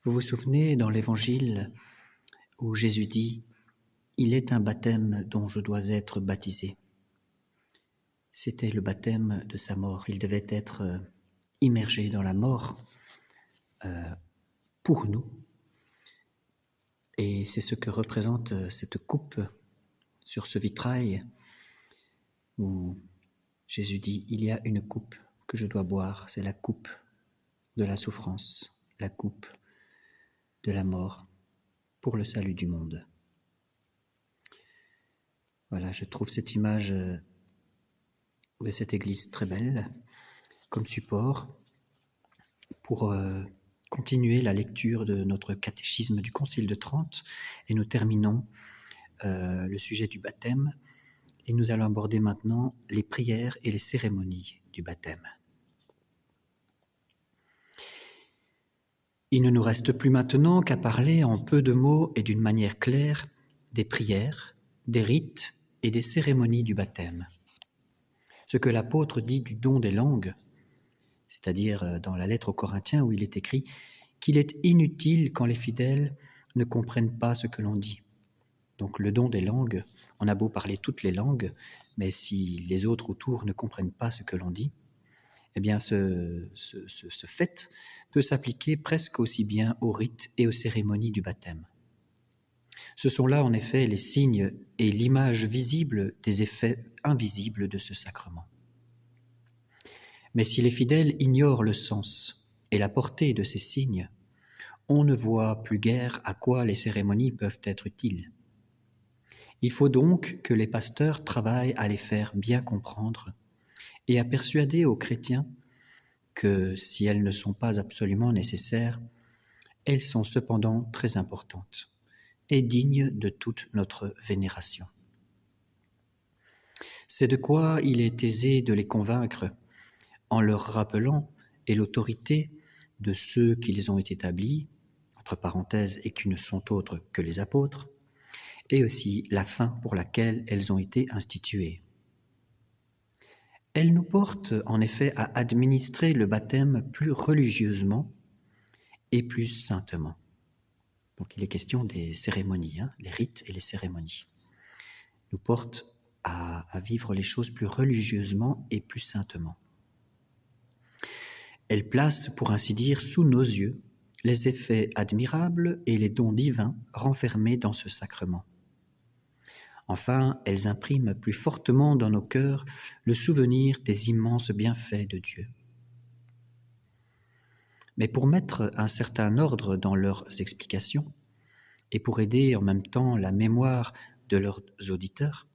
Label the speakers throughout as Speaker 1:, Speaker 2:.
Speaker 1: Vous vous souvenez dans l'Évangile où Jésus dit « Il est un baptême dont je dois être baptisé ». C'était le baptême de sa mort. Il devait être immergé dans la mort pour nous. Et c'est ce que représente cette coupe sur ce vitrail où Jésus dit « Il y a une coupe que je dois boire, c'est la coupe de la souffrance, la coupe de la mort pour le salut du monde ». Voilà, je trouve cette image de cette église très belle comme support pour continuer la lecture de notre catéchisme du Concile de Trente, et nous terminons le sujet du baptême, et nous allons aborder maintenant les prières et les cérémonies du baptême. Il ne nous reste plus maintenant qu'à parler en peu de mots et d'une manière claire des prières, des rites et des cérémonies du baptême. Ce que l'apôtre dit du don des langues, c'est-à-dire dans la lettre aux Corinthiens où il est écrit qu'il est inutile quand les fidèles ne comprennent pas ce que l'on dit. Donc le don des langues, on a beau parler toutes les langues, mais si les autres autour ne comprennent pas ce que l'on dit, eh bien ce fait peut s'appliquer presque aussi bien aux rites et aux cérémonies du baptême. Ce sont là en effet les signes et l'image visible des effets invisibles de ce sacrement. Mais si les fidèles ignorent le sens et la portée de ces signes, on ne voit plus guère à quoi les cérémonies peuvent être utiles. Il faut donc que les pasteurs travaillent à les faire bien comprendre et à persuader aux chrétiens que, si elles ne sont pas absolument nécessaires, elles sont cependant très importantes et dignes de toute notre vénération. C'est de quoi il est aisé de les convaincre en leur rappelant et l'autorité de ceux qui les ont établis, entre parenthèses, et qui ne sont autres que les apôtres, et aussi la fin pour laquelle elles ont été instituées. Elles nous portent en effet à administrer le baptême plus religieusement et plus saintement. Donc il est question des cérémonies, les rites et les cérémonies. Nous portent à vivre les choses plus religieusement et plus saintement. Elles placent, pour ainsi dire, sous nos yeux les effets admirables et les dons divins renfermés dans ce sacrement. Enfin, elles impriment plus fortement dans nos cœurs le souvenir des immenses bienfaits de Dieu. Mais pour mettre un certain ordre dans leurs explications, et pour aider en même temps la mémoire de leurs auditeurs,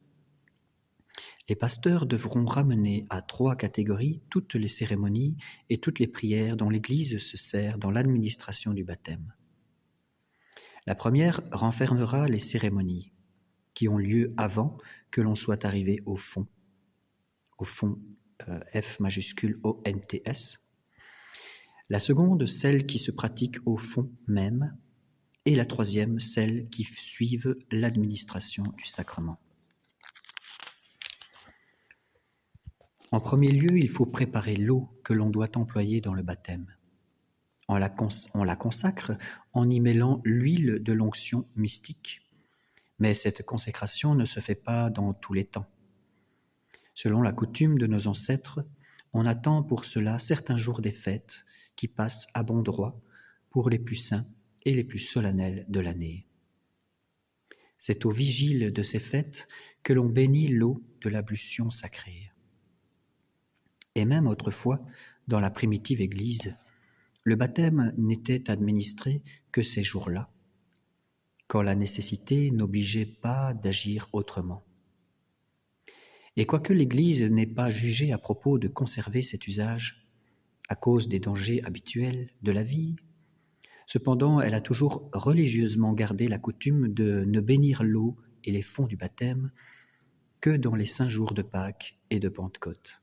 Speaker 1: les pasteurs devront ramener à 3 catégories toutes les cérémonies et toutes les prières dont l'Église se sert dans l'administration du baptême. La première renfermera les cérémonies qui ont lieu avant que l'on soit arrivé au fond F majuscule O-N-T-S. La seconde, celle qui se pratique au fond même, et la troisième, celle qui suivent l'administration du sacrement. En premier lieu, il faut préparer l'eau que l'on doit employer dans le baptême. On la consacre en y mêlant l'huile de l'onction mystique. Mais cette consécration ne se fait pas dans tous les temps. Selon la coutume de nos ancêtres, on attend pour cela certains jours des fêtes qui passent à bon droit pour les plus saints et les plus solennels de l'année. C'est aux vigiles de ces fêtes que l'on bénit l'eau de l'ablution sacrée. Et même autrefois, dans la primitive Église, le baptême n'était administré que ces jours-là, quand la nécessité n'obligeait pas d'agir autrement. Et quoique l'Église n'ait pas jugé à propos de conserver cet usage, à cause des dangers habituels de la vie, cependant elle a toujours religieusement gardé la coutume de ne bénir l'eau et les fonds du baptême que dans les 5 jours de Pâques et de Pentecôte.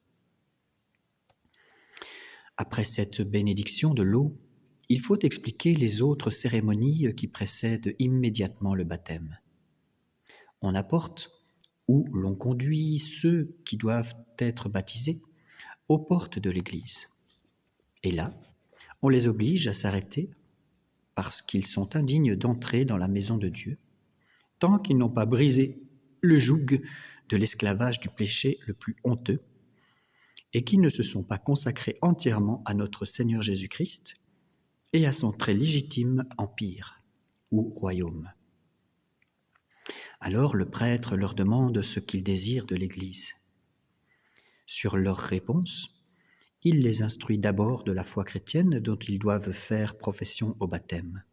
Speaker 1: Après cette bénédiction de l'eau, il faut expliquer les autres cérémonies qui précèdent immédiatement le baptême. On apporte ou l'on conduit ceux qui doivent être baptisés aux portes de l'Église. Et là, on les oblige à s'arrêter parce qu'ils sont indignes d'entrer dans la maison de Dieu, tant qu'ils n'ont pas brisé le joug de l'esclavage du péché le plus honteux, et qui ne se sont pas consacrés entièrement à notre Seigneur Jésus-Christ et à son très légitime empire ou royaume. Alors le prêtre leur demande ce qu'ils désirent de l'Église. Sur leur réponse, il les instruit d'abord de la foi chrétienne dont ils doivent faire profession au baptême.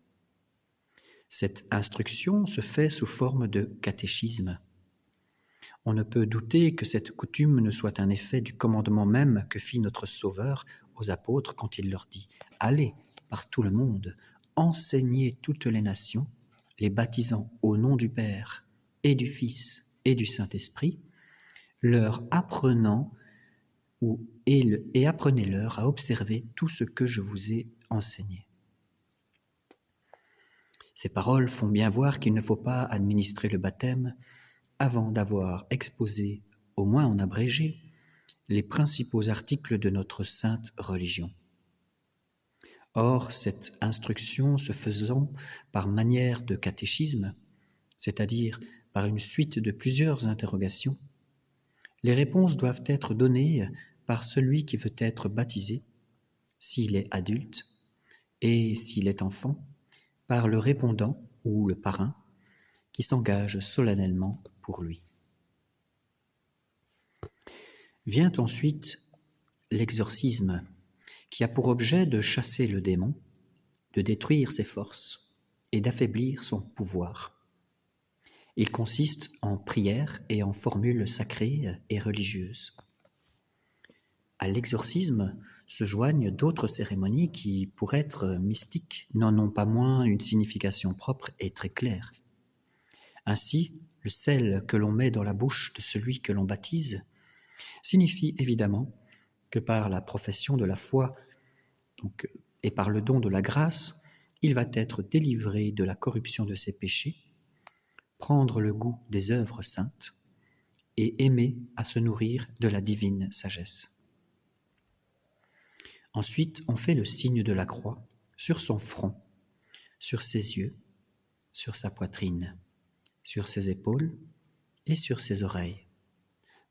Speaker 1: Cette instruction se fait sous forme de catéchisme. On ne peut douter que cette coutume ne soit un effet du commandement même que fit notre Sauveur aux apôtres quand il leur dit « Allez par tout le monde, enseignez toutes les nations, les baptisant au nom du Père et du Fils et du Saint-Esprit, leur apprenant et apprenez-leur à observer tout ce que je vous ai enseigné. » Ces paroles font bien voir qu'il ne faut pas administrer le baptême avant d'avoir exposé, au moins en abrégé, les principaux articles de notre sainte religion. Or, cette instruction se faisant par manière de catéchisme, c'est-à-dire par une suite de plusieurs interrogations, les réponses doivent être données par celui qui veut être baptisé, s'il est adulte, et s'il est enfant, par le répondant ou le parrain, qui s'engage solennellement pour lui. Vient ensuite l'exorcisme, qui a pour objet de chasser le démon, de détruire ses forces et d'affaiblir son pouvoir. Il consiste en prières et en formules sacrées et religieuses. À l'exorcisme se joignent d'autres cérémonies qui, pour être mystiques, n'en ont pas moins une signification propre et très claire. Ainsi, le sel que l'on met dans la bouche de celui que l'on baptise signifie évidemment que par la profession de la foi et par le don de la grâce, il va être délivré de la corruption de ses péchés, prendre le goût des œuvres saintes et aimer à se nourrir de la divine sagesse. Ensuite, on fait le signe de la croix sur son front, sur ses yeux, sur sa poitrine, sur ses épaules et sur ses oreilles,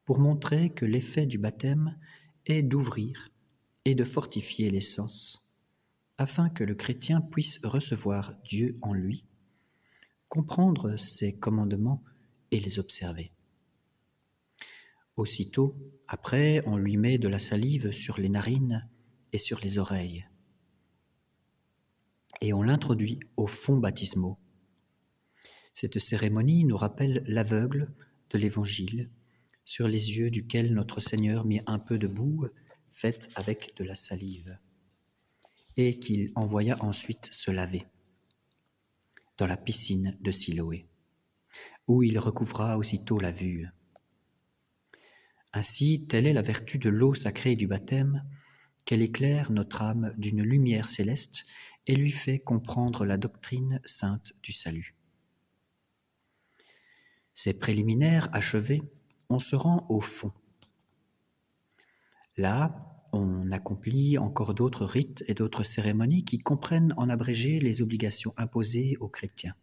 Speaker 1: pour montrer que l'effet du baptême est d'ouvrir et de fortifier les sens, afin que le chrétien puisse recevoir Dieu en lui, comprendre ses commandements et les observer. Aussitôt, après, on lui met de la salive sur les narines et sur les oreilles, et on l'introduit aux fonts baptismaux. Cette cérémonie nous rappelle l'aveugle de l'Évangile, sur les yeux duquel notre Seigneur mit un peu de boue faite avec de la salive, et qu'il envoya ensuite se laver dans la piscine de Siloé, où il recouvra aussitôt la vue. Ainsi, telle est la vertu de l'eau sacrée du baptême, qu'elle éclaire notre âme d'une lumière céleste et lui fait comprendre la doctrine sainte du salut. Ces préliminaires achevés, on se rend au fond. Là, on accomplit encore d'autres rites et d'autres cérémonies qui comprennent en abrégé les obligations imposées aux chrétiens.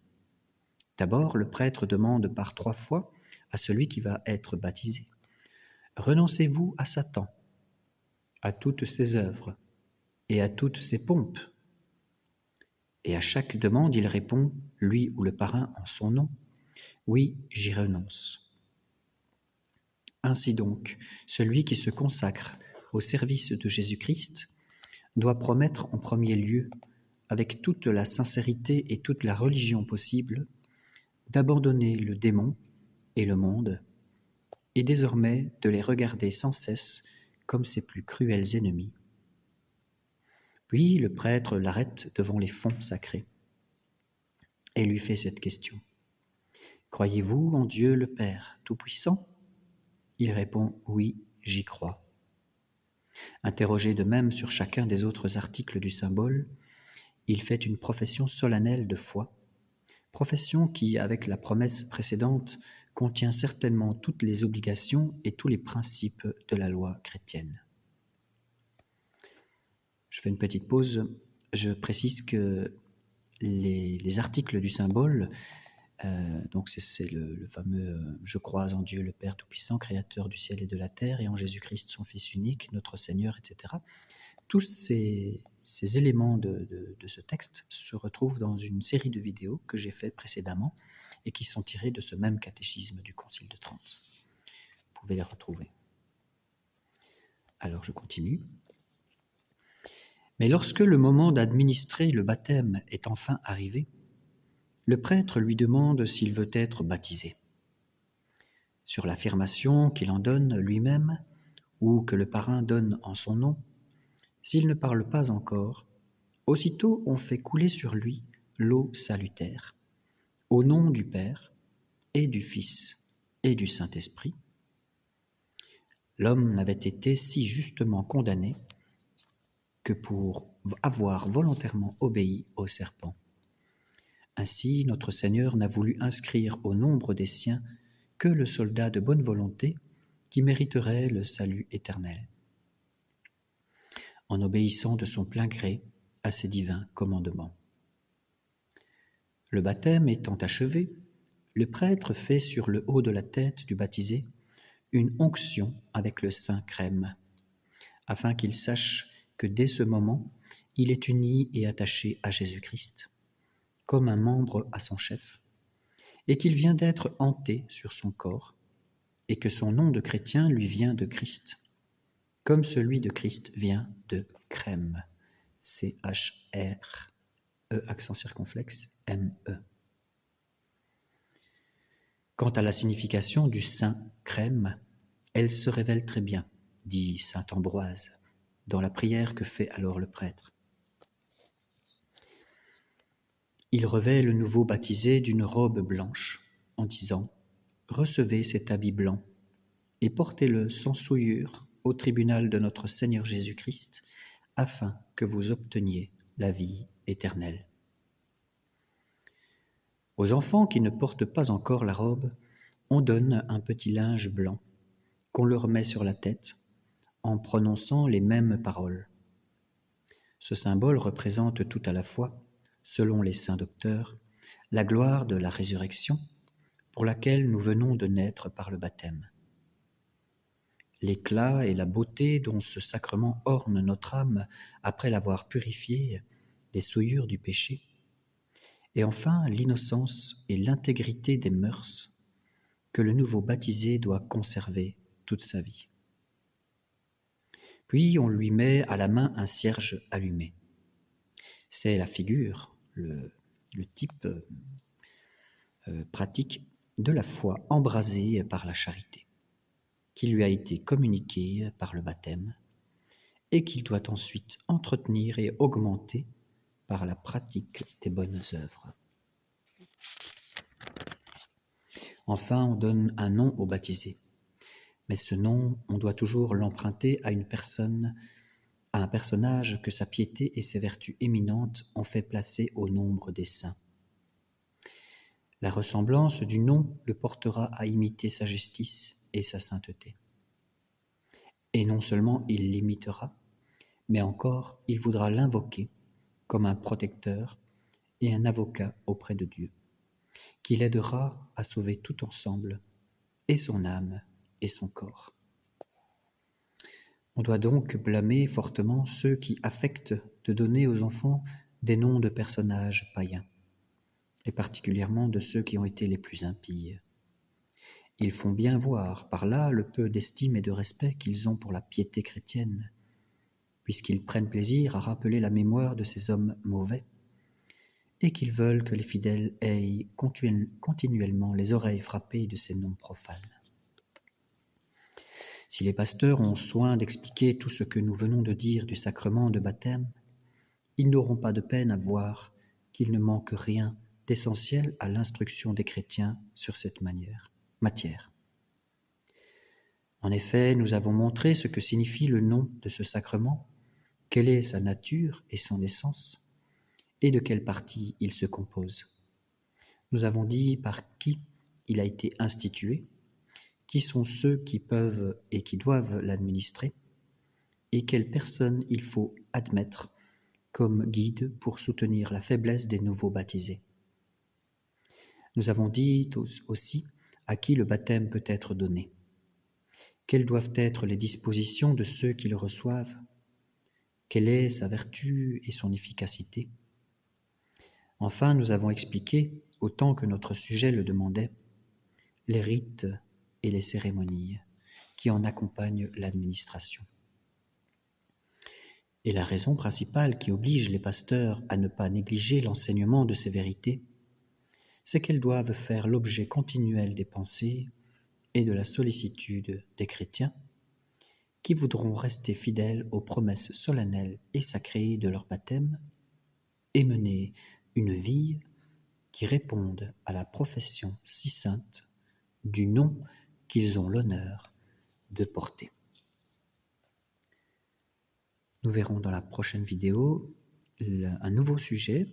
Speaker 1: D'abord, le prêtre demande par 3 fois à celui qui va être baptisé « Renoncez-vous à Satan, à toutes ses œuvres et à toutes ses pompes ?» Et à chaque demande, il répond, lui ou le parrain en son nom, « Oui, j'y renonce. » Ainsi donc, celui qui se consacre au service de Jésus-Christ doit promettre en premier lieu, avec toute la sincérité et toute la religion possible, d'abandonner le démon et le monde, et désormais de les regarder sans cesse comme ses plus cruels ennemis. Puis le prêtre l'arrête devant les fonts sacrés et lui fait cette question. « Croyez-vous en Dieu le Père Tout-Puissant ?» Il répond « Oui, j'y crois. » Interrogé de même sur chacun des autres articles du symbole, il fait une profession solennelle de foi, profession qui, avec la promesse précédente, contient certainement toutes les obligations et tous les principes de la loi chrétienne. Je fais une petite pause. Je précise que les articles du symbole, donc c'est le fameux Je crois en Dieu le Père Tout-Puissant, Créateur du ciel et de la terre, et en Jésus-Christ, son Fils unique, notre Seigneur, etc. Tous ces éléments de ce texte se retrouvent dans une série de vidéos que j'ai fait précédemment et qui sont tirées de ce même catéchisme du Concile de Trente. Vous pouvez les retrouver. Alors je continue. Mais lorsque le moment d'administrer le baptême est enfin arrivé, le prêtre lui demande s'il veut être baptisé. Sur l'affirmation qu'il en donne lui-même ou que le parrain donne en son nom, s'il ne parle pas encore, aussitôt on fait couler sur lui l'eau salutaire, au nom du Père et du Fils et du Saint-Esprit. L'homme n'avait été si justement condamné que pour avoir volontairement obéi au serpent. Ainsi, notre Seigneur n'a voulu inscrire au nombre des siens que le soldat de bonne volonté qui mériterait le salut éternel, en obéissant de son plein gré à ses divins commandements. Le baptême étant achevé, le prêtre fait sur le haut de la tête du baptisé une onction avec le saint crème, afin qu'il sache que dès ce moment, il est uni et attaché à Jésus-Christ, comme un membre à son chef, et qu'il vient d'être hanté sur son corps, et que son nom de chrétien lui vient de Christ, comme celui de Christ vient de crème, C-H-R, E accent circonflexe, M-E. Quant à la signification du saint crème, elle se révèle très bien, dit saint Ambroise, dans la prière que fait alors le prêtre. Il revêt le nouveau baptisé d'une robe blanche, en disant « Recevez cet habit blanc et portez-le sans souillure au tribunal de notre Seigneur Jésus-Christ, afin que vous obteniez la vie éternelle. » Aux enfants qui ne portent pas encore la robe, on donne un petit linge blanc qu'on leur met sur la tête en prononçant les mêmes paroles. Ce symbole représente tout à la fois, selon les saints docteurs, la gloire de la résurrection pour laquelle nous venons de naître par le baptême, l'éclat et la beauté dont ce sacrement orne notre âme après l'avoir purifiée des souillures du péché, et enfin l'innocence et l'intégrité des mœurs que le nouveau baptisé doit conserver toute sa vie. Puis on lui met à la main un cierge allumé. C'est la figure, le type pratique de la foi embrasée par la charité, qui lui a été communiquée par le baptême et qu'il doit ensuite entretenir et augmenter par la pratique des bonnes œuvres. Enfin, on donne un nom au baptisé, mais ce nom, on doit toujours l'emprunter à une personne, à un personnage que sa piété et ses vertus éminentes ont fait placer au nombre des saints. La ressemblance du nom le portera à imiter sa justice et sa sainteté. Et non seulement il l'imitera, mais encore il voudra l'invoquer comme un protecteur et un avocat auprès de Dieu, qui l'aidera à sauver tout ensemble, et son âme et son corps. On doit donc blâmer fortement ceux qui affectent de donner aux enfants des noms de personnages païens, et particulièrement de ceux qui ont été les plus impies. Ils font bien voir par là le peu d'estime et de respect qu'ils ont pour la piété chrétienne, puisqu'ils prennent plaisir à rappeler la mémoire de ces hommes mauvais, et qu'ils veulent que les fidèles aient continuellement les oreilles frappées de ces noms profanes. Si les pasteurs ont soin d'expliquer tout ce que nous venons de dire du sacrement de baptême, ils n'auront pas de peine à voir qu'il ne manque rien d'essentiel à l'instruction des chrétiens sur cette matière. En effet, nous avons montré ce que signifie le nom de ce sacrement, quelle est sa nature et son essence, et de quelle partie il se compose. Nous avons dit par qui il a été institué, qui sont ceux qui peuvent et qui doivent l'administrer, et quelles personnes il faut admettre comme guide pour soutenir la faiblesse des nouveaux baptisés. Nous avons dit aussi à qui le baptême peut être donné. Quelles doivent être les dispositions de ceux qui le reçoivent? Quelle est sa vertu et son efficacité? Enfin, nous avons expliqué, autant que notre sujet le demandait, les rites et les cérémonies qui en accompagnent l'administration. Et la raison principale qui oblige les pasteurs à ne pas négliger l'enseignement de ces vérités, c'est qu'elles doivent faire l'objet continuel des pensées et de la sollicitude des chrétiens qui voudront rester fidèles aux promesses solennelles et sacrées de leur baptême et mener une vie qui réponde à la profession si sainte du nom qu'ils ont l'honneur de porter. Nous verrons dans la prochaine vidéo un nouveau sujet,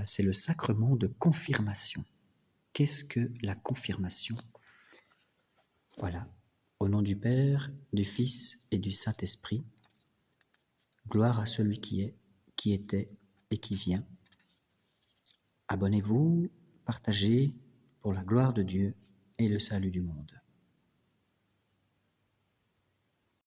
Speaker 1: c'est le sacrement de confirmation. Qu'est-ce que la confirmation? Voilà. Au nom du Père, du Fils et du Saint-Esprit, gloire à celui qui est, qui était et qui vient. Abonnez-vous, partagez pour la gloire de Dieu et le salut du monde.